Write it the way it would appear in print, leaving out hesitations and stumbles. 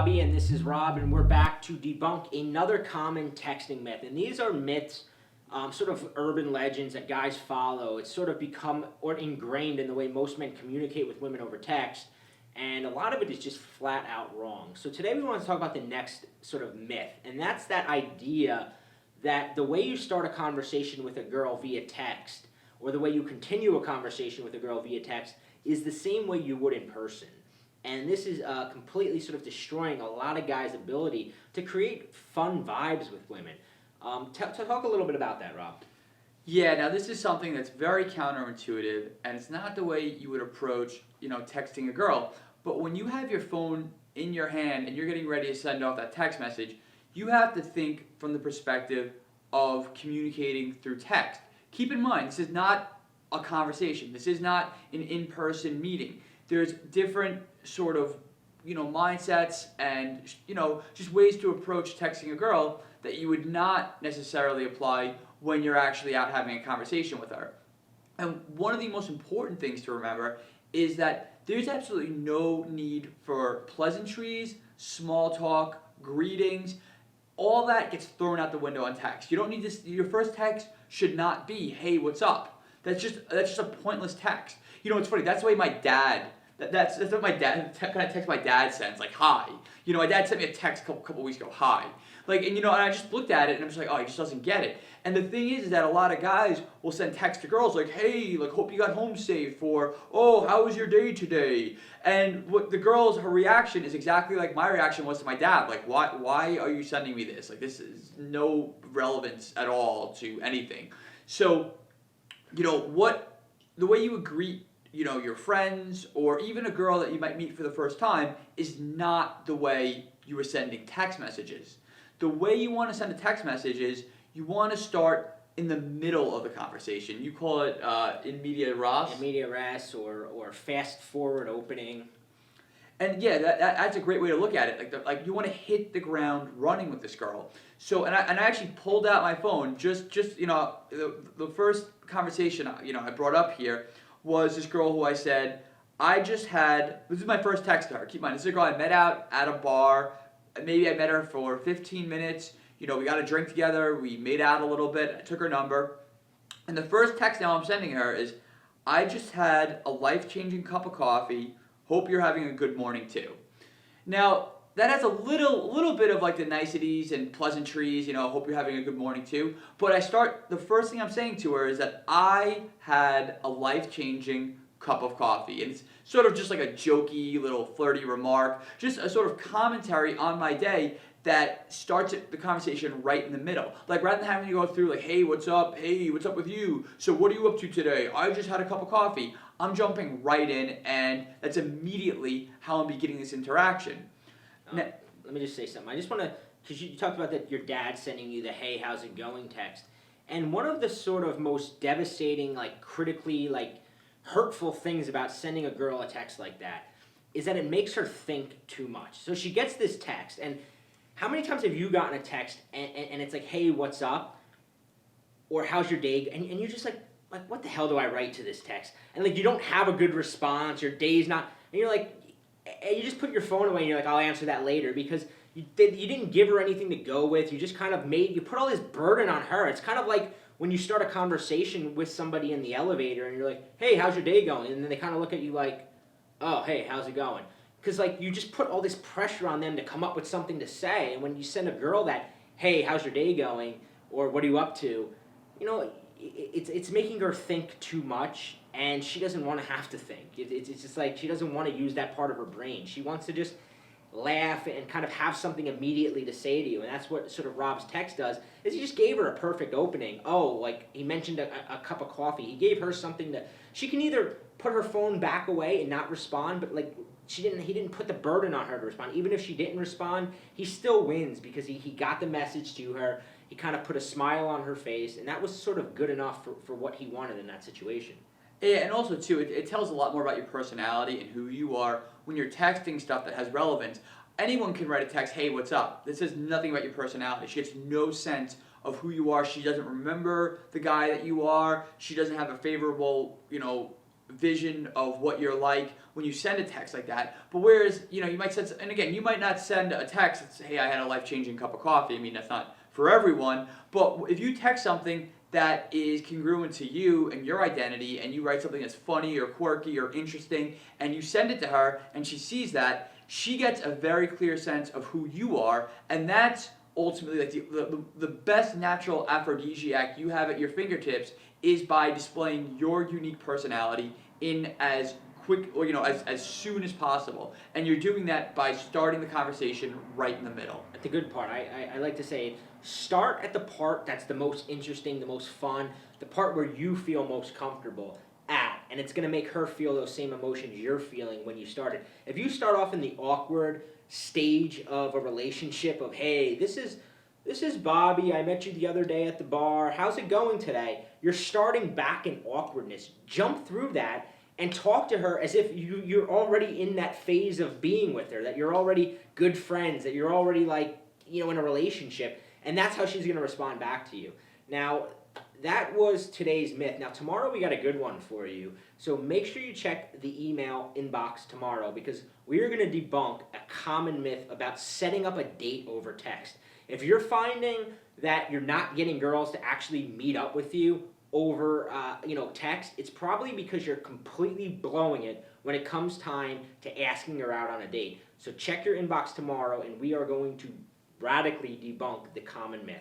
Robbie, and this is Rob, and we're back to debunk another common texting myth. And these are myths, sort of urban legends that guys follow. It's sort of become or ingrained in the way most men communicate with women over text, and a lot of it is just flat out wrong. So today we want to talk about the next sort of myth, and that's that idea that the way you start a conversation with a girl via text, or the way you continue a conversation with a girl via text, is the same way you would in person. And this is completely sort of destroying a lot of guys' ability to create fun vibes with women. Talk a little bit about that, Rob. Yeah, now this is something that's very counterintuitive, and it's not the way you would approach, texting a girl. But when you have your phone in your hand and you're getting ready to send off that text message, you have to think from the perspective of communicating through text. Keep in mind, this is not a conversation. This is not an in-person meeting. There's different sort of, mindsets and, just ways to approach texting a girl that you would not necessarily apply when you're actually out having a conversation with her. And one of the most important things to remember is that there's absolutely no need for pleasantries, small talk, greetings. All that gets thrown out the window on text. You don't need this. Your first text should not be, "Hey, what's up?" That's just a pointless text. It's funny. That's the way my dad. That's what my dad kind of text my dad sends, like "Hi." My dad sent me a text a couple weeks ago, "Hi." And I just looked at it and I'm just like, oh, he just doesn't get it. And the thing is that a lot of guys will send text to girls like, "Hey, hope you got home safe," or "Oh, how was your day today?" And what the girl's, her reaction is exactly like my reaction was to my dad. Like, why are you sending me this? This is no relevance at all to anything. So, the way you would greet, your friends or even a girl that you might meet for the first time is not the way you were sending text messages. The way you want to send a text message is you want to start in the middle of the conversation. You call it in media res. In media res or fast forward opening. And yeah, that's a great way to look at it. Like you want to hit the ground running with this girl. So and I actually pulled out my phone just the first conversation I brought up here was this girl who I said this is my first text to her. Keep in mind, this is a girl I met out at a bar. Maybe I met her for 15 minutes. We got a drink together. We made out a little bit. I took her number. And the first text now I'm sending her is, "I just had a life-changing cup of coffee. Hope you're having a good morning too." Now, that has a little bit of the niceties and pleasantries, "Hope you're having a good morning too." But the first thing I'm saying to her is that I had a life-changing cup of coffee. And it's sort of just like a jokey little flirty remark, just a sort of commentary on my day that starts the conversation right in the middle. Rather than having to go through "Hey, what's up? Hey, what's up with you? So what are you up to today? I just had a cup of coffee." I'm jumping right in, and that's immediately how I'm beginning this interaction. Let me just say something. I just want to, because you talked about that your dad sending you the "Hey, how's it going?" text. And one of the sort of most devastating, critically, hurtful things about sending a girl a text like that is that it makes her think too much. So she gets this text, and how many times have you gotten a text and it's like, "Hey, what's up?" Or "How's your day?" And you're just like, what the hell do I write to this text? And you don't have a good response, your day's not, and you're like, and you just put your phone away and you're like, "I'll answer that later," because you didn't give her anything to go with. You just kind of you put all this burden on her. It's kind of like when you start a conversation with somebody in the elevator and you're like, "Hey, how's your day going?" And then they kind of look at you like, "Oh, hey, how's it going?" Because you just put all this pressure on them to come up with something to say. And when you send a girl that, "Hey, how's your day going?" or "What are you up to?" it's making her think too much, and she doesn't want to have to think. It's just she doesn't want to use that part of her brain. She wants to just laugh and kind of have something immediately to say to you, and that's what sort of Rob's text does, is he just gave her a perfect opening. He mentioned a cup of coffee. He gave her something that she can either put her phone back away and not respond, but he didn't put the burden on her to respond. Even if she didn't respond, he still wins because he got the message to her. He kind of put a smile on her face, and that was sort of good enough for what he wanted in that situation. Yeah, and also too, it tells a lot more about your personality and who you are when you're texting stuff that has relevance. Anyone can write a text, "Hey, what's up?" This says nothing about your personality. She gets no sense of who you are. She doesn't remember the guy that you are. She doesn't have a favorable, vision of what you're like when you send a text like that. But whereas, you might send, and again, you might not send a text that says, hey, I had a life-changing cup of coffee. I mean, that's not for everyone. But if you text something that is congruent to you and your identity, and you write something that's funny or quirky or interesting, and you send it to her, and she sees that, she gets a very clear sense of who you are, and that's ultimately like the best natural aphrodisiac you have at your fingertips is by displaying your unique personality in as quick, or as soon as possible. And you're doing that by starting the conversation right in the middle. That's the good part. I like to say, start at the part that's the most interesting, the most fun, the part where you feel most comfortable at, and it's going to make her feel those same emotions you're feeling when you started. If you start off in the awkward stage of a relationship of, hey, this is Bobby, I met you the other day at the bar, how's it going today? You're starting back in awkwardness. Jump through that and talk to her as if you're already in that phase of being with her, that you're already good friends, that you're already in a relationship, and that's how she's going to respond back to you. Now, that was today's myth. Now, tomorrow we got a good one for you. So make sure you check the email inbox tomorrow, because we are going to debunk a common myth about setting up a date over text. If you're finding that you're not getting girls to actually meet up with you over text, it's probably because you're completely blowing it when it comes time to asking her out on a date. So check your inbox tomorrow, and we are going to radically debunk the common myth.